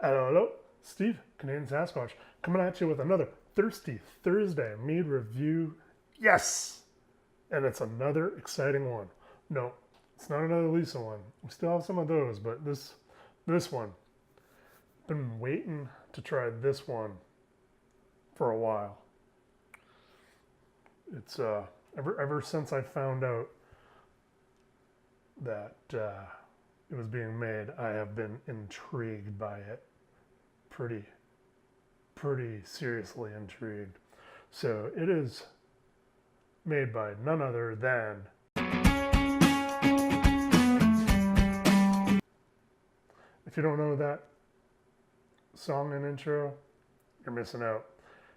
Hello, Steve, Canadian Sasquatch, coming at you with another Thirsty Thursday Mead review. Yes! And it's another exciting one. No, it's not another Lisa one. We still have some of those, but this one, been waiting to try this one for a while. It's ever since I found out that it was being made, I have been intrigued by it. Pretty seriously intrigued. So it is made by none other than, if you don't know that song and intro, you're missing out.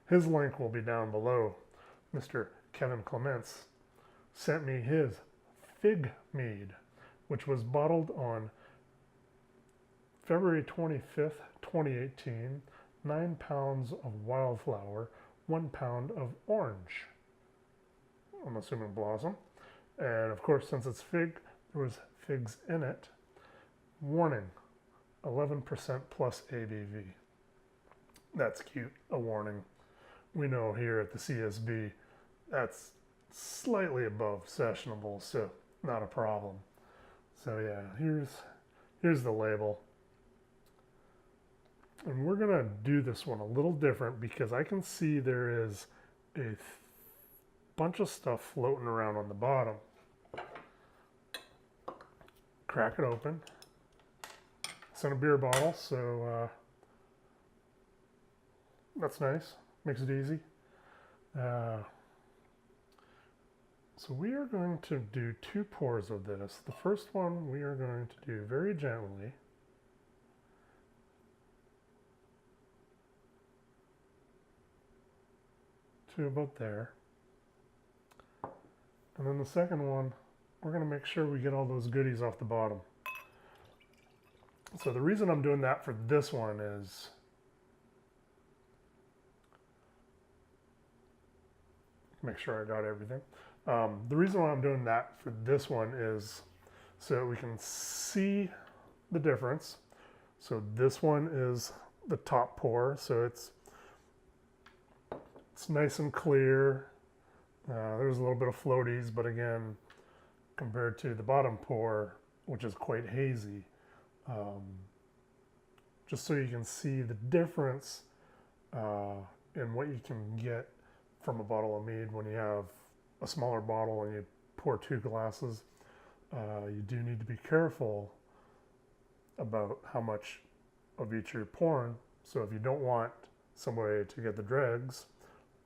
His link will be down below. Mr. Kevin Clements sent me his Fig Mead, which was bottled on February 25th, 2018, 9 pounds of wildflower, 1 pound of orange. I'm assuming blossom. And of course, since it's fig, there was figs in it. Warning, 11% plus ABV. That's cute, a warning. We know here at the CSB, that's slightly above sessionable, so not a problem. So yeah, here's the label. And we're gonna do this one a little different because I can see there is a bunch of stuff floating around on the bottom. Crack it open. It's in a beer bottle, so that's nice. Makes it easy. So we are going to do 2 pours of this. The first one we are going to do very gently. To about there. And then the second one, we're going to make sure we get all those goodies off the bottom. So the reason I'm doing that for this one is make sure I got everything. The reason why I'm doing that for this one is so we can see the difference. So this one is the top pour, so it's nice and clear. There's a little bit of floaties, but again, compared to the bottom pour, which is quite hazy, just so you can see the difference in what you can get from a bottle of mead when you have a smaller bottle and you pour 2 glasses. You do need to be careful about how much of each you're pouring. So if you don't want somebody to get the dregs,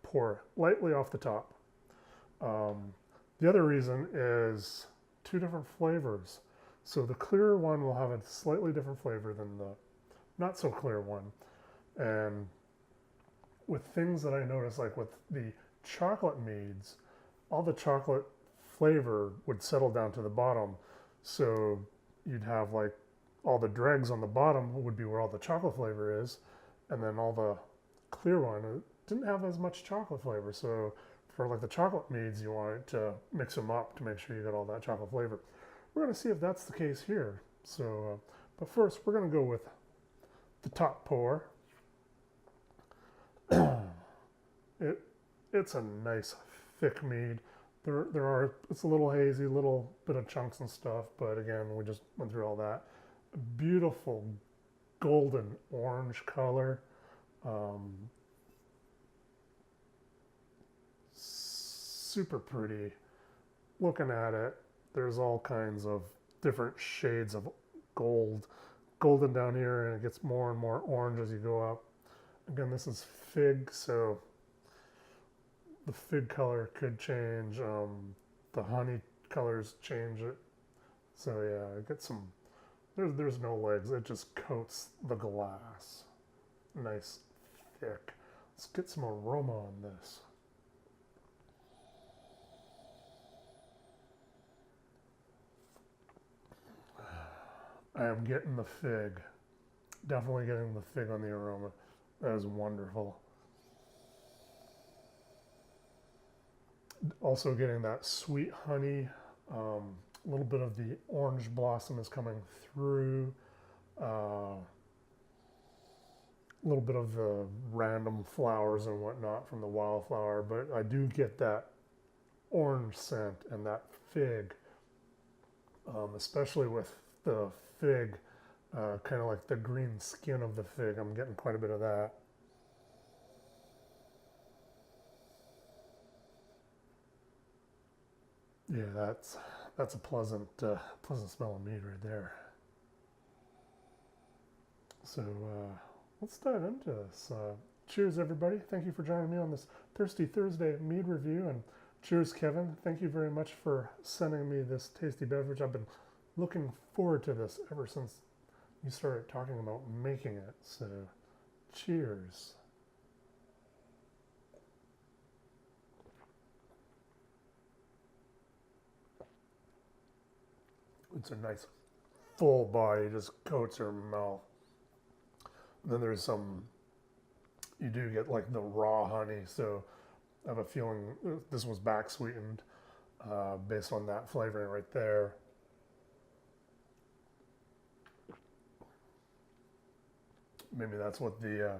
pour lightly off the top. The other reason is 2 different flavors. So the clearer one will have a slightly different flavor than the not so clear one. And with things that I noticed, like with the chocolate meads, all the chocolate flavor would settle down to the bottom. So you'd have like all the dregs on the bottom would be where all the chocolate flavor is. And then all the clear one didn't have as much chocolate flavor. So for like the chocolate meads, you want to mix them up to make sure you get all that chocolate flavor. We're going to see if that's the case here. So, but first we're going to go with the top pour. It's a nice thick mead. It's a little hazy, little bit of chunks and stuff, but again, we just went through all that. A beautiful golden orange color. Super pretty. Looking at it, there's all kinds of different shades of golden down here, and it gets more and more orange as you go up. Again, this is fig, so the fig color could change. The honey colors change it. So yeah, get some. There's no legs. It just coats the glass. Nice, thick. Let's get some aroma on this. I am getting the fig. Definitely getting the fig on the aroma. That is wonderful. Also getting that sweet honey. A little bit of the orange blossom is coming through. a little bit of the random flowers and whatnot from the wildflower, but I do get that orange scent and that fig, especially with the fig, kind of like the green skin of the fig. I'm getting quite a bit of that. Yeah, that's a pleasant pleasant smell of mead right there. So let's dive into this. Cheers, everybody! Thank you for joining me on this Thirsty Thursday mead review, and cheers, Kevin. Thank you very much for sending me this tasty beverage. I've been looking forward to this ever since you started talking about making it. So, cheers. It's a nice full body, just coats your mouth. And then there's some, you do get like the raw honey, so I have a feeling this was back sweetened based on that flavoring right there. Maybe that's what the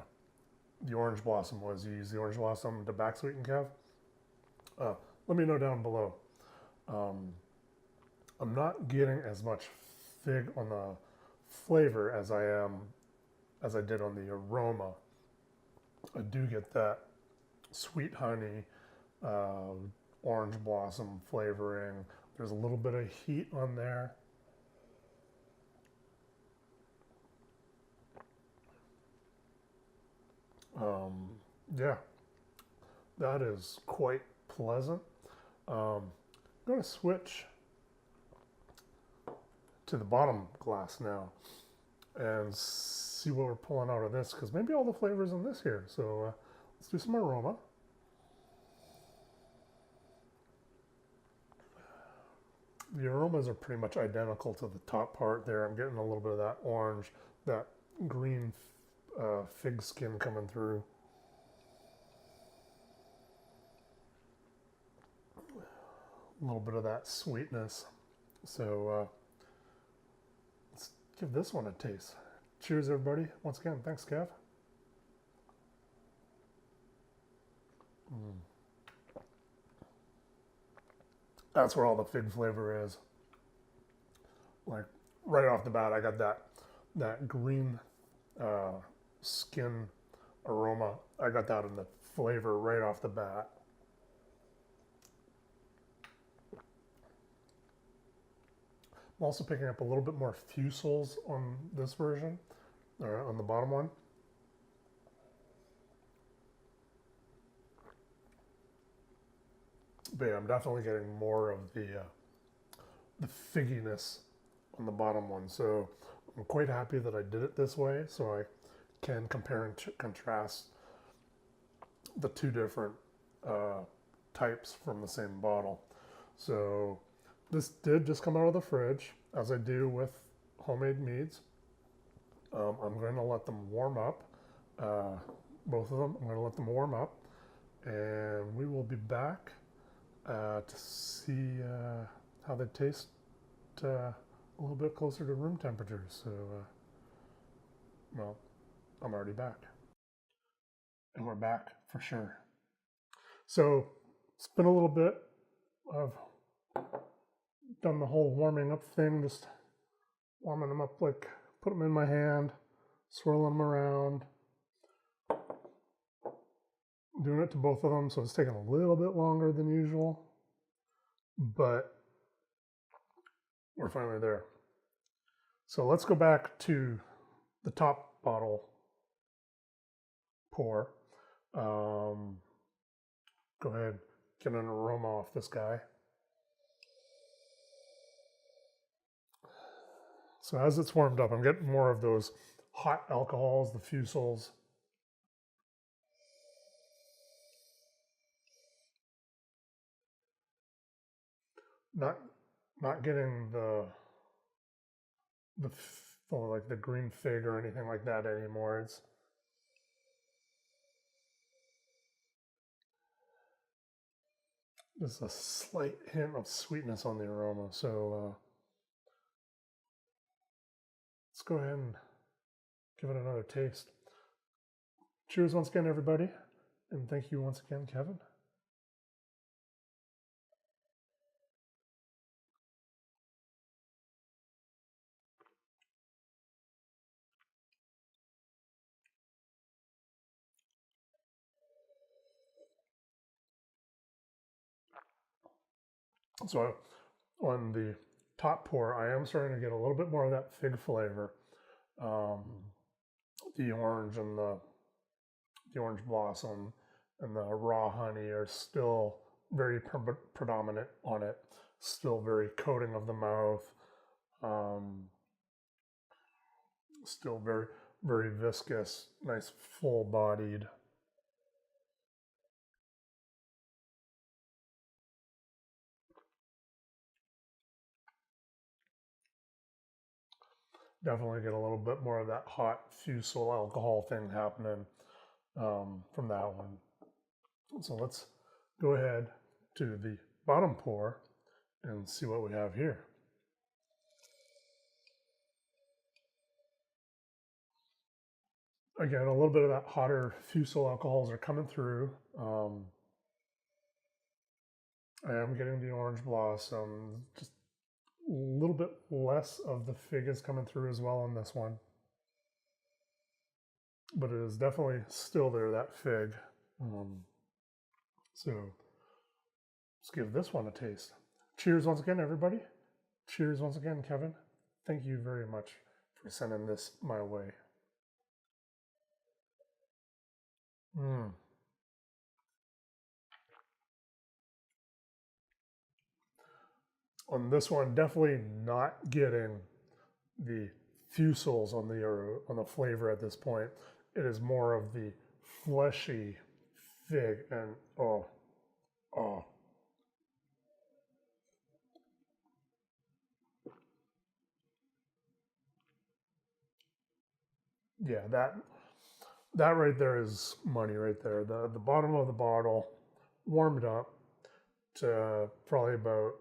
orange blossom was. You use the orange blossom to back sweeten, Kev? Let me know down below. I'm not getting as much fig on the flavor as I did on the aroma. I do get that sweet honey, orange blossom flavoring. There's a little bit of heat on there. Yeah, that is quite pleasant. I'm going to switch to the bottom glass now and see what we're pulling out of this, because maybe all the flavors in this here. So let's do some aroma. The aromas are pretty much identical to the top part there. I'm getting a little bit of that orange, that green fig skin coming through. A little bit of that sweetness. So let's give this one a taste. Cheers, everybody. Once again, thanks, Kev. That's where all the fig flavor is. Like right off the bat, I got that green skin aroma. I got that in the flavor right off the bat. I'm also picking up a little bit more fusels on this version, or on the bottom one. But yeah, I'm definitely getting more of the figginess on the bottom one. So I'm quite happy that I did it this way, so I can compare and contrast the two different types from the same bottle. So this did just come out of the fridge, as I do with homemade meads. I'm going to let them warm up, both of them. I'm going to let them warm up, and we will be back to see how they taste a little bit closer to room temperature. So, well, I'm already back. And we're back for sure. So it's been a little bit. I've done the whole warming up thing, just warming them up, like put them in my hand, swirling them around, doing it to both of them. So it's taking a little bit longer than usual, but we're finally there. So let's go back to the top bottle pour. Go ahead, get an aroma off this guy. So as it's warmed up, I'm getting more of those hot alcohols, the fusels. Not getting the like the green fig or anything like that anymore. It's just a slight hint of sweetness on the aroma. So let's go ahead and give it another taste. Cheers once again, everybody. And thank you once again, Kevin. So on the top pour, I am starting to get a little bit more of that fig flavor. The orange and the orange blossom and the raw honey are still very predominant on it. Still very coating of the mouth. Still very, very viscous, nice full-bodied. Definitely get a little bit more of that hot fusel alcohol thing happening from that one. So let's go ahead to the bottom pour and see what we have here. Again, a little bit of that hotter fusel alcohols are coming through. I am getting the orange blossom, just a little bit less of the fig is coming through as well on this one. But it is definitely still there, that fig. So let's give this one a taste. Cheers once again, everybody. Cheers once again, Kevin. Thank you very much for sending this my way. On this one, definitely not getting the fusels on the flavor at this point. It is more of the fleshy fig, and oh. Yeah, that right there is money right there. The bottom of the bottle warmed up to probably about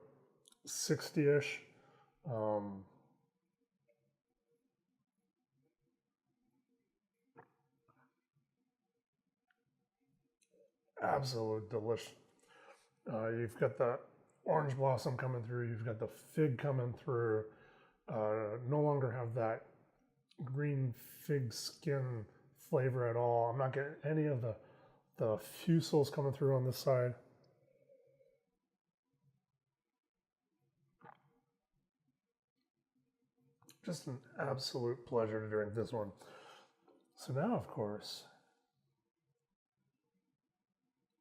60-ish. Absolute delicious. You've got that orange blossom coming through. You've got the fig coming through. No longer have that green fig skin flavor at all. I'm not getting any of the fusels coming through on this side. Just an absolute pleasure to drink this one. So now, of course,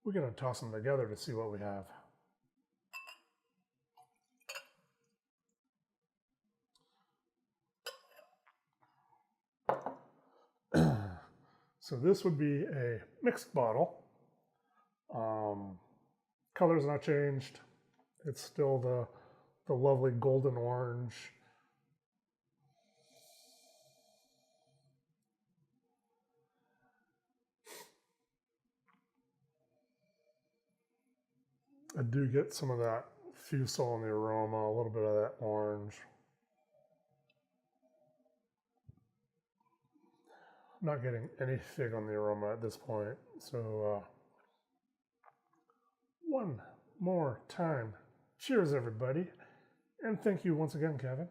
we're going to toss them together to see what we have. So this would be a mixed bottle. Color's not changed. It's still the lovely golden orange. I do get some of that fusel in the aroma, a little bit of that orange. I'm not getting any fig on the aroma at this point. So one more time. Cheers, everybody. And thank you once again, Kevin.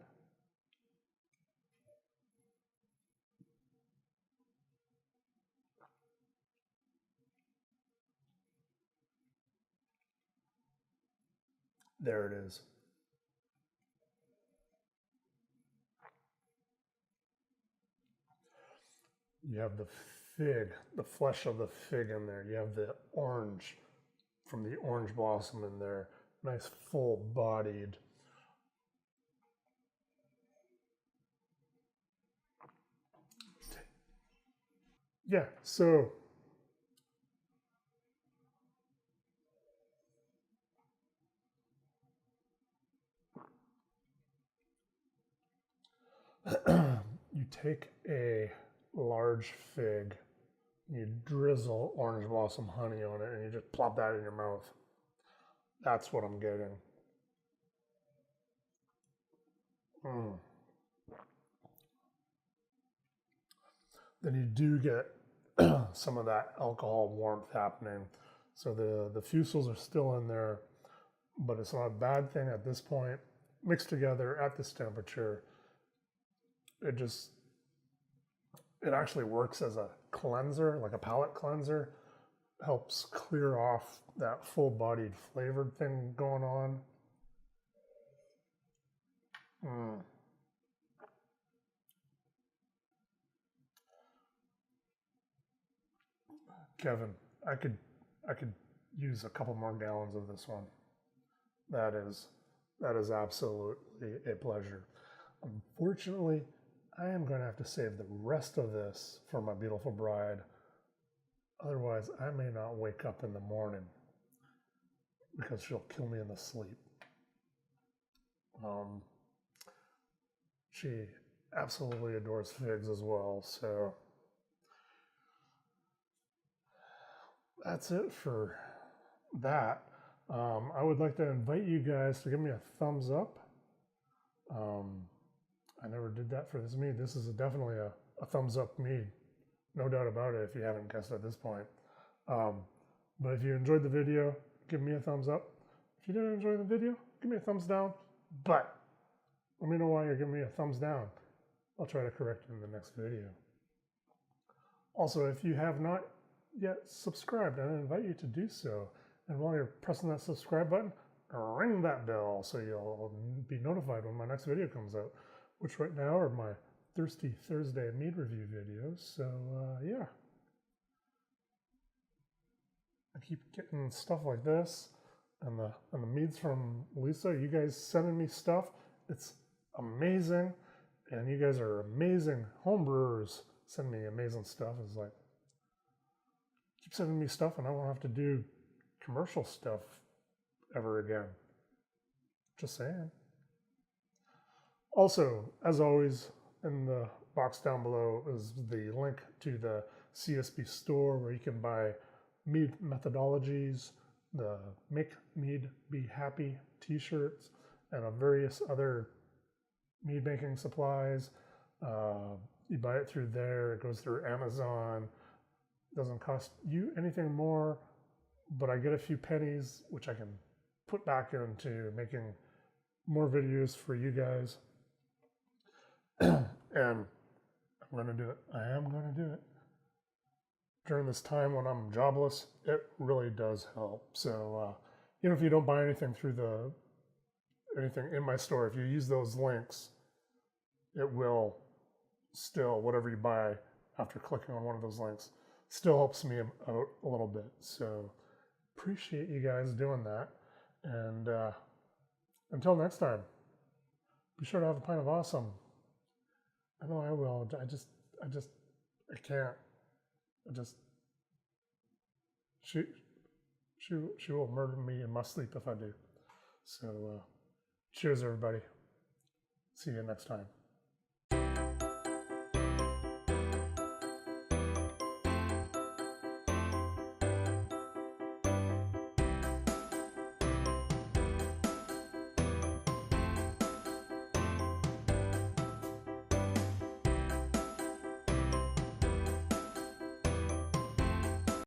There it is. You have the fig, the flesh of the fig in there. You have the orange from the orange blossom in there. Nice full-bodied. Yeah, so you take a large fig, you drizzle orange blossom honey on it, and you just plop that in your mouth. That's what I'm getting. Then you do get some of that alcohol warmth happening. So the fusels are still in there, but it's not a bad thing at this point. Mixed together at this temperature, it actually works as a cleanser, like a palate cleanser. Helps clear off that full-bodied flavored thing going on. Kevin, I could use a couple more gallons of this one. That is absolutely a pleasure. Unfortunately, I am going to have to save the rest of this for my beautiful bride. Otherwise, I may not wake up in the morning because she'll kill me in the sleep. She absolutely adores figs as well, so that's it for that. I would like to invite you guys to give me a thumbs up. I never did that for this mead. This is definitely a thumbs up mead. No doubt about it if you haven't guessed at this point. But if you enjoyed the video, give me a thumbs up. If you didn't enjoy the video, give me a thumbs down. But let me know why you're giving me a thumbs down. I'll try to correct it in the next video. Also, if you have not yet subscribed, I invite you to do so. And while you're pressing that subscribe button, ring that bell so you'll be notified when my next video comes out, which right now are my Thirsty Thursday mead review videos. So yeah, I keep getting stuff like this, and the meads from Lisa. You guys sending me stuff. It's amazing, and you guys are amazing home brewers. Send me amazing stuff. It's like, keep sending me stuff, and I won't have to do commercial stuff ever again. Just saying. Also, as always, in the box down below is the link to the CSB store where you can buy mead methodologies, the Make Mead Be Happy t-shirts, and various other mead making supplies. You buy it through there. It goes through Amazon. It doesn't cost you anything more, but I get a few pennies, which I can put back into making more videos for you guys. And I'm going to do it. I am going to do it. During this time when I'm jobless, it really does help. So, even if you don't buy anything through anything in my store, if you use those links, it will still, whatever you buy after clicking on one of those links, still helps me out a little bit. So, appreciate you guys doing that. And until next time, be sure to have a pint of awesome. I know I will. I can't. She will murder me in my sleep if I do. So, cheers, everybody. See you next time.